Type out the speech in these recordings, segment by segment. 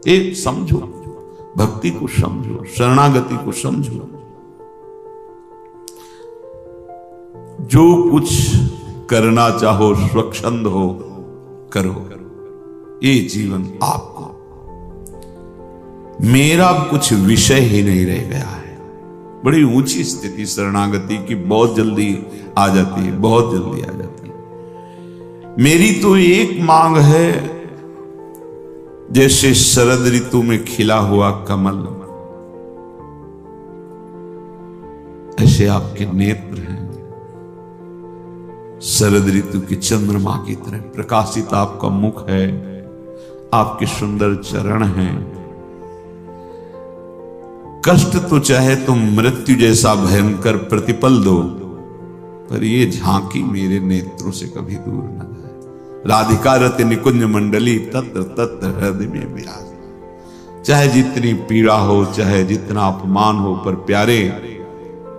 एक समझो, भक्ति को समझो, शरणागति को समझो। जो कुछ करना चाहो स्वच्छंद हो करो, ये जीवन आपको, मेरा कुछ विषय ही नहीं रह गया है। बड़ी ऊंची स्थिति शरणागति की बहुत जल्दी आ जाती है, बहुत जल्दी आ जाती है। मेरी तो एक मांग है, जैसे शरद ऋतु में खिला हुआ कमल, ऐसे आपके नेत्र हैं, शरद ऋतु की चंद्रमा की तरह प्रकाशित आपका मुख है, आपके सुंदर चरण हैं। कष्ट तो चाहे तुम मृत्यु जैसा भयंकर प्रतिपल दो, पर ये झांकी मेरे नेत्रों से कभी दूर न जाए। राधिका रति निकुंज मंडली तत्र तत्र हृदय में विराज। चाहे जितनी पीड़ा हो, चाहे जितना अपमान हो, पर प्यारे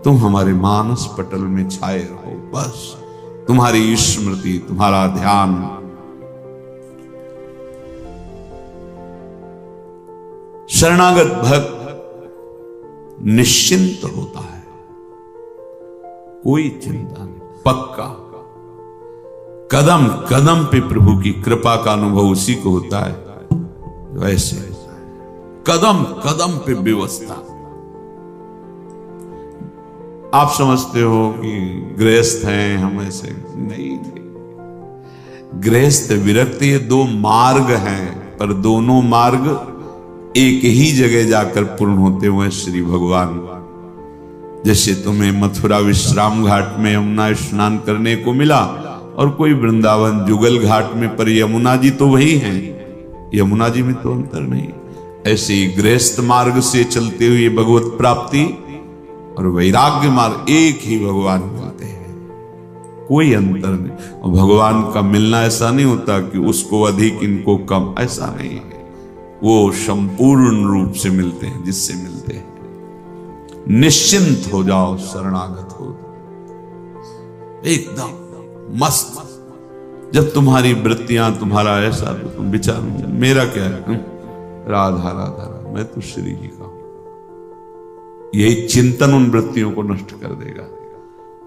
तुम हमारे मानस पटल में छाए रहो। बस तुम्हारी स्मृति, तुम्हारा ध्यान। शरणागत भक्त निश्चिंत होता है, कोई चिंता नहीं, पक्का। कदम कदम पे प्रभु की कृपा का अनुभव उसी को होता है, वैसे कदम कदम पे व्यवस्था। आप समझते हो कि गृहस्थ हैं हम, ऐसे नहीं। गृहस्थ विरक्त ये दो मार्ग हैं, पर दोनों मार्ग एक ही जगह जाकर पूर्ण होते हुए श्री भगवान। जैसे तुम्हें मथुरा विश्राम घाट में यमुना स्नान करने को मिला, और कोई वृंदावन जुगल घाट में, पर यमुना जी तो वही हैं, यमुना जी में तो अंतर नहीं। ऐसे ही गृहस्थ मार्ग से चलते हुए भगवत प्राप्ति और वैराग्य मार्ग एक ही भगवान मिलते हैं, कोई अंतर नहीं। और भगवान का मिलना ऐसा नहीं होता कि उसको अधिक इनको कम, ऐसा नहीं है। वो संपूर्ण रूप से मिलते हैं, जिससे मिलते हैं। निश्चिंत हो जाओ, शरणागत हो एकदम मस्त। जब तुम्हारी वृत्तियां, तुम्हारा ऐसा, तो तुम विचार, मेरा क्या है, राधा राधा, मैं तो श्री जी का हूं। यही चिंतन उन वृत्तियों को नष्ट कर देगा।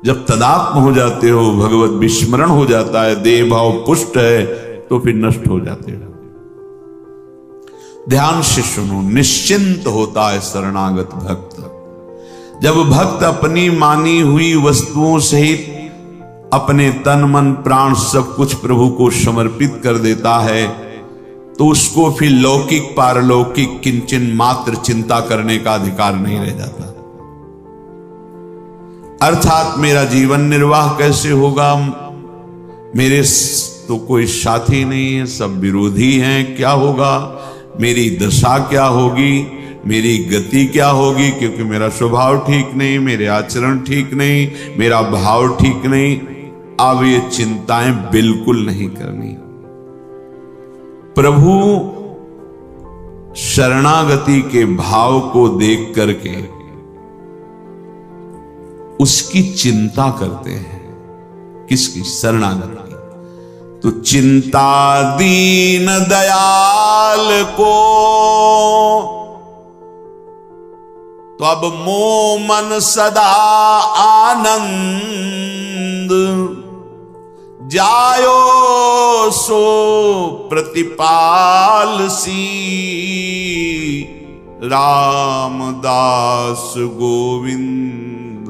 जब तदात्म हो जाते हो, भगवत विस्मरण हो जाता है, देह भाव पुष्ट है, तो फिर नष्ट हो जाते हो। ध्यान से सुनो, निश्चिंत होता है शरणागत भक्त। जब भक्त अपनी मानी हुई वस्तुओं सहित अपने तन मन प्राण सब कुछ प्रभु को समर्पित कर देता है, तो उसको फिर लौकिक पारलौकिक किंचन मात्र चिंता करने का अधिकार नहीं रह जाता। अर्थात मेरा जीवन निर्वाह कैसे होगा, मेरे तो कोई साथी नहीं है, सब विरोधी हैं, क्या होगा, मेरी दशा क्या होगी, मेरी गति क्या होगी, क्योंकि मेरा स्वभाव ठीक नहीं, मेरे आचरण ठीक नहीं, मेरा भाव ठीक नहीं। अब ये चिंताएं बिल्कुल नहीं करनी। प्रभु शरणागति के भाव को देख करके उसकी चिंता करते हैं। किसकी? शरणागति। तो चिंता दीन दयाल को, तो अब मोह मन सदा आनंद, जायो सो प्रतिपाल सी, रामदास गोविंद।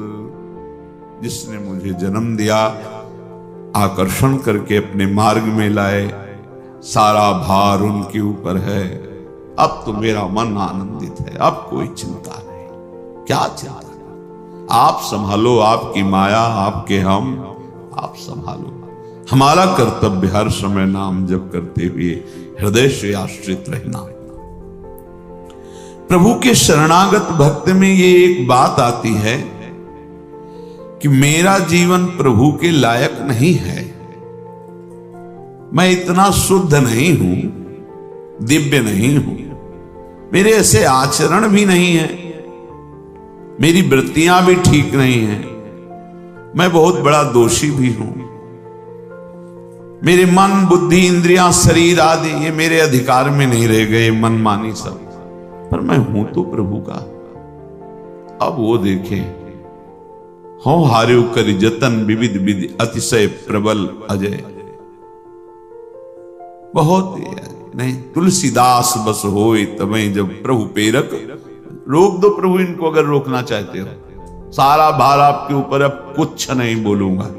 जिसने मुझे जन्म दिया, आकर्षण करके अपने मार्ग में लाए, सारा भार उनके ऊपर है। अब तो मेरा मन आनंदित है, अब कोई चिंता नहीं। क्या चिंता? आप संभालो, आपकी माया, आपके हम, आप संभालो। हमारा कर्तव्य हर समय नाम जप करते हुए हृदय से आश्रित रहना। प्रभु के शरणागत भक्त में ये एक बात आती है कि मेरा जीवन प्रभु के लायक नहीं है, मैं इतना शुद्ध नहीं हूं, दिव्य नहीं हूं, मेरे ऐसे आचरण भी नहीं है, मेरी वृत्तियां भी ठीक नहीं हैं, मैं बहुत बड़ा दोषी भी हूं। मेरे मन बुद्धि इंद्रियां शरीर आदि ये मेरे अधिकार में नहीं रह गए, मन मानी सब, पर मैं हूं तो प्रभु का। अब वो देखे हो हार्यो करि जतन विविध विधि अतिशय प्रबल अजय। बहुत नहीं तुलसीदास बस होए तमें जब प्रभु पेरक। रोक दो प्रभु इनको अगर रोकना चाहते हो, सारा भार आपके ऊपर, अब कुछ नहीं बोलूंगा।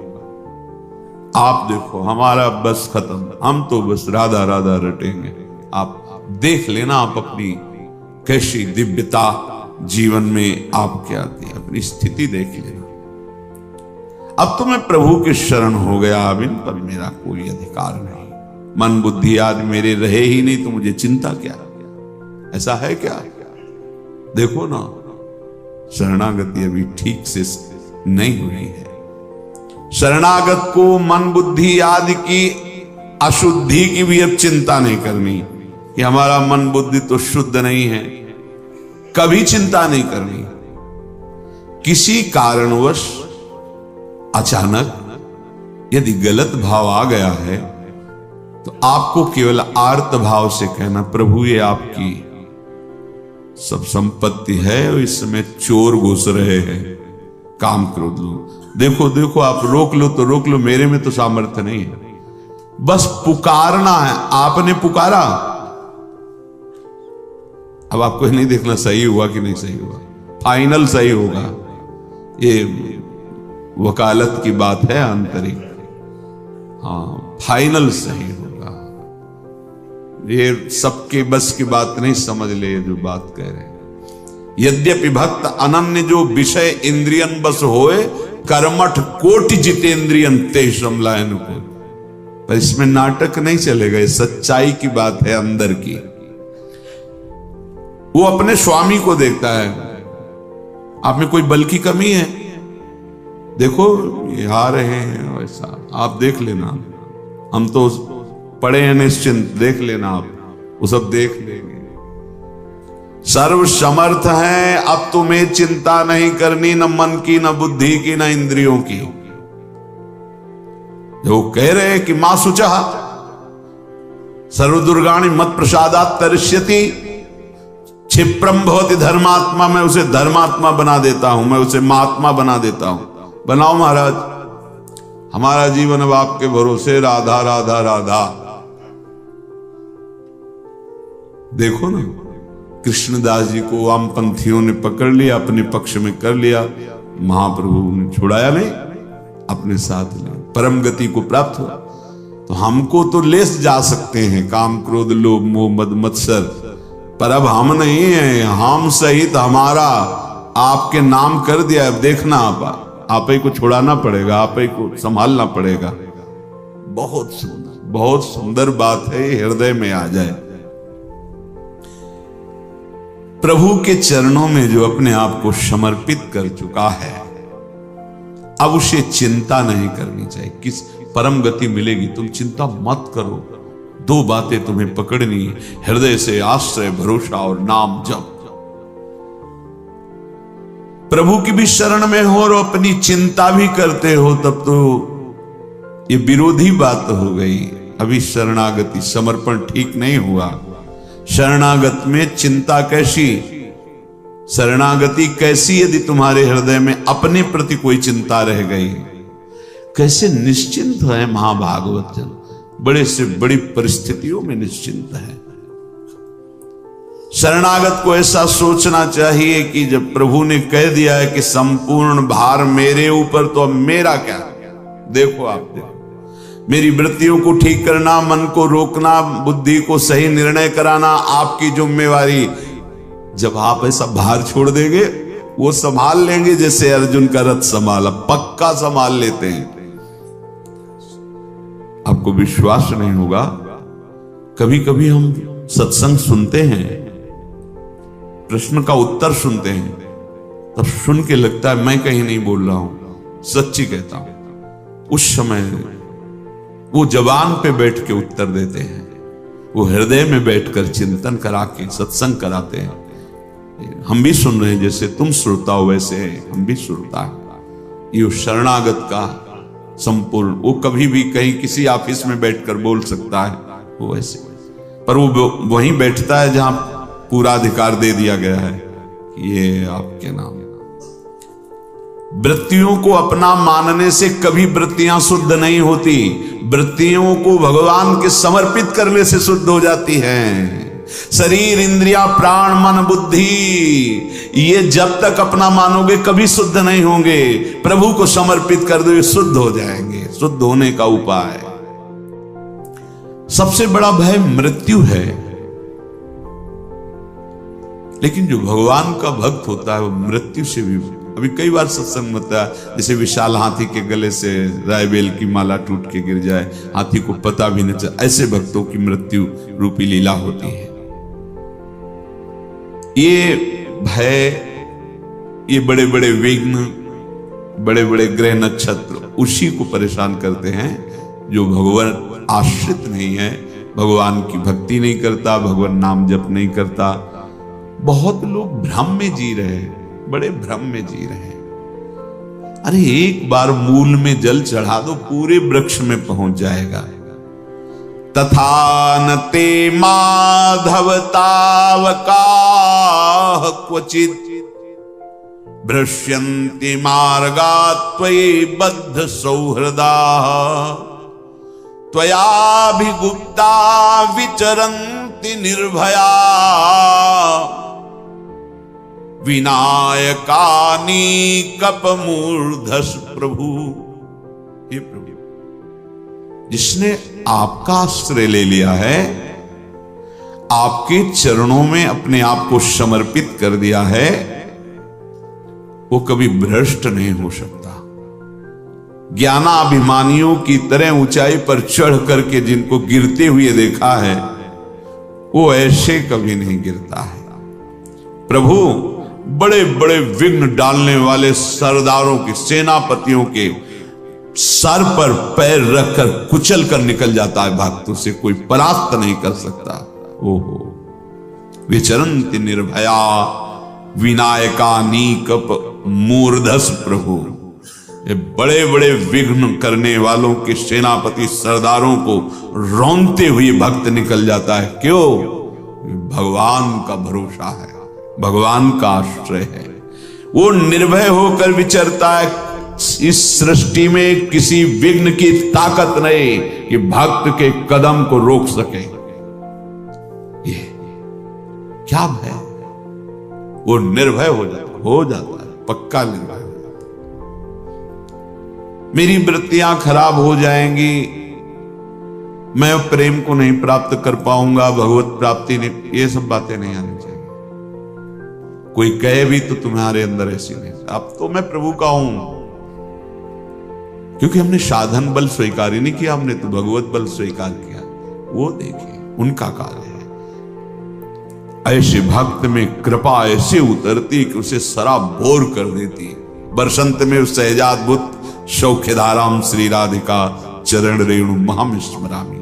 आप देखो हमारा बस खत्म, हम तो बस राधा राधा रटेंगे। आप देख लेना आप अपनी कैसी दिव्यता जीवन में आपके आती है, अपनी स्थिति देख लेना। अब तो मैं प्रभु के शरण हो गया, अब इन पर मेरा कोई अधिकार नहीं, मन बुद्धि आदि मेरे रहे ही नहीं तो मुझे चिंता क्या। ऐसा है क्या? देखो ना, शरणागति अभी ठीक से नहीं हुई है। शरणागत को मन बुद्धि आदि की अशुद्धि की भी अब चिंता नहीं करनी कि हमारा मन बुद्धि तो शुद्ध नहीं है, कभी चिंता नहीं करनी। किसी कारणवश अचानक यदि गलत भाव आ गया है तो आपको केवल आर्त भाव से कहना, प्रभु ये आपकी सब संपत्ति है और इसमें चोर घुस रहे हैं, काम क्रोध लो। देखो देखो आप रोक लो तो रोक लो, मेरे में तो सामर्थ्य नहीं है। बस पुकारना है, आपने पुकारा। अब आपको नहीं देखना सही हुआ कि नहीं सही हुआ, फाइनल सही होगा। ये वकालत की बात है आंतरिक, हाँ फाइनल सही होगा। ये सबके बस की बात नहीं, समझ ले जो बात कह रहे हैं। यद्यपि भक्त अनन्य जो विषय इंद्रियन बस होए, कर्मठ कोटि जितेंद्रियन ते समलायन को। पर इसमें नाटक नहीं चलेगा, ये सच्चाई की बात है अंदर की। वो अपने स्वामी को देखता है, आप में कोई बल की कमी है, देखो ये आ रहे हैं, वैसा आप देख लेना, हम तो पड़े हैं निश्चिंत, देख लेना आप, वो सब देख लेंगे। सर्व समर्थ है, अब तुम्हें चिंता नहीं करनी, न मन की, न बुद्धि की, न इंद्रियों की। जो कह रहे हैं कि मां सुचा सर्वदुर्गाणि मत प्रसादात तरिष्यति, क्षिप्रम भवति धर्मात्मा, मैं उसे धर्मात्मा बना देता हूं, मैं उसे महात्मा बना देता हूं। बनाओ महाराज, हमारा जीवन अब आपके भरोसे, राधा राधा राधा। देखो ना, कृष्णदास जी को वामपंथियों ने पकड़ लिया, अपने पक्ष में कर लिया, महाप्रभु ने छुड़ाया नहीं, अपने साथ ले परम गति को प्राप्त हुआ। तो हमको तो ले जा सकते हैं काम क्रोध लोभ मोह मद मत्सर, पर अब हम नहीं है, हम सहित हमारा आपके नाम कर दिया। अब देखना आप ही को छुड़ाना पड़ेगा, आप ही को संभालना पड़ेगा। बहुत सुंदर बात है, हृदय में आ जाए। प्रभु के चरणों में जो अपने आप को समर्पित कर चुका है, अब उसे चिंता नहीं करनी चाहिए। किस परम गति मिलेगी, तुम चिंता मत करो। दो बातें तुम्हें पकड़नी, हृदय से आश्रय भरोसा और नाम जप। प्रभु की भी शरण में हो और अपनी चिंता भी करते हो, तब तो ये विरोधी बात हो गई। अभी शरणागति समर्पण ठीक नहीं हुआ। शरणागत में चिंता कैसी, शरणागति कैसी यदि तुम्हारे हृदय में अपने प्रति कोई चिंता रह गई। कैसे निश्चिंत है महाभागवत जन, बड़े से बड़ी परिस्थितियों में निश्चिंत है। शरणागत को ऐसा सोचना चाहिए कि जब प्रभु ने कह दिया है कि संपूर्ण भार मेरे ऊपर, तो अब मेरा क्या। देखो आप देखो, मेरी वृत्तियों को ठीक करना, मन को रोकना, बुद्धि को सही निर्णय कराना आपकी जिम्मेवारी। जब आप ऐसा भार छोड़ देंगे, वो संभाल लेंगे, जैसे अर्जुन का रथ संभाला, पक्का संभाल लेते हैं। आपको विश्वास नहीं होगा, कभी कभी हम सत्संग सुनते हैं, प्रश्न का उत्तर सुनते हैं, तब सुन के लगता है मैं कहीं नहीं बोल रहा हूं, सच्ची कहता हूं। उस समय वो जबान पे बैठ के उत्तर देते हैं, वो हृदय में बैठकर चिंतन करा के सत्संग कराते हैं। हम भी सुन रहे हैं, जैसे तुम श्रोता हो वैसे हम भी श्रोता है। ये शरणागत का संपूर्ण। वो कभी भी कहीं किसी ऑफिस में बैठकर बोल सकता है, वो ऐसे, पर वो वहीं बैठता है जहां पूरा अधिकार दे दिया गया है कि ये आपके नाम। वृत्तियों को अपना मानने से कभी वृत्तियां शुद्ध नहीं होती, वृत्तियों को भगवान के समर्पित करने से शुद्ध हो जाती हैं। शरीर, इंद्रिया, प्राण, मन, बुद्धि, ये जब तक अपना मानोगे कभी शुद्ध नहीं होंगे। प्रभु को समर्पित कर दो, ये शुद्ध हो जाएंगे। शुद्ध होने का उपाय, सबसे बड़ा भय मृत्यु है, लेकिन जो भगवान का भक्त होता है वो मृत्यु से भी, अभी कई बार सत्संग में होता है, जैसे विशाल हाथी के गले से रायबेल की माला टूट के गिर जाए, हाथी को पता भी न चले, ऐसे भक्तों की मृत्यु रूपी लीला होती है। ये भय, ये बड़े बड़े विघ्न, बड़े बड़े ग्रह नक्षत्र उसी को परेशान करते हैं जो भगवान आश्रित नहीं है, भगवान की भक्ति नहीं करता, भगवान नाम जप नहीं करता। बहुत लोग भ्रम में जी रहे हैं, बड़े भ्रम में जी रहे हैं। अरे एक बार मूल में जल चढ़ा दो, पूरे वृक्ष में पहुंच जाएगा। तथा न ते माधव तावका क्वचित भ्रश्यन्ति मार्गा त्वयि बद्ध सौहृदा त्वयाभिगुप्ता विचरन्ति निर्भया विनायकानी कपमूर्धस प्रभु। हे प्रभु, जिसने आपका आश्रय ले लिया है, आपके चरणों में अपने आप को समर्पित कर दिया है, वो कभी भ्रष्ट नहीं हो सकता। ज्ञानाभिमानियों की तरह ऊंचाई पर चढ़ करके जिनको गिरते हुए देखा है, वो ऐसे कभी नहीं गिरता है। प्रभु बड़े बड़े विघ्न डालने वाले सरदारों के, सेनापतियों के सर पर पैर रखकर कुचल कर निकल जाता है, भक्तों से कोई परास्त नहीं कर सकता। ओहो, विचरन्ति निर्भया विनायकानी कप मूर्धस प्रभु। ये बड़े बड़े विघ्न करने वालों के सेनापति सरदारों को रौंदते हुए भक्त निकल जाता है। क्यों? भगवान का भरोसा है, भगवान का आश्रय है। वो निर्भय होकर विचरता है। इस सृष्टि में किसी विघ्न की ताकत नहीं कि भक्त के कदम को रोक सके। ये क्या भय? वो निर्भय हो जाता है, पक्का निर्भय हो जाता है। मेरी वृत्तियां खराब हो जाएंगी, मैं प्रेम को नहीं प्राप्त कर पाऊंगा, भगवत प्राप्ति नहीं, ये सब बातें नहीं आनी चाहिए। कोई कहे भी तो तुम्हारे अंदर ऐसी नहीं, अब तो मैं प्रभु का हूं, क्योंकि हमने साधन बल स्वीकार ही नहीं किया, हमने तो भगवत बल स्वीकार किया। वो देखिए उनका कार्य है। ऐसे भक्त में कृपा ऐसे उतरती कि उसे सराबोर कर देती है। बरसंत में उस सहजाद्भुत सौख्यधाराम श्री राधिका चरण रेणु महाम स्मरामी।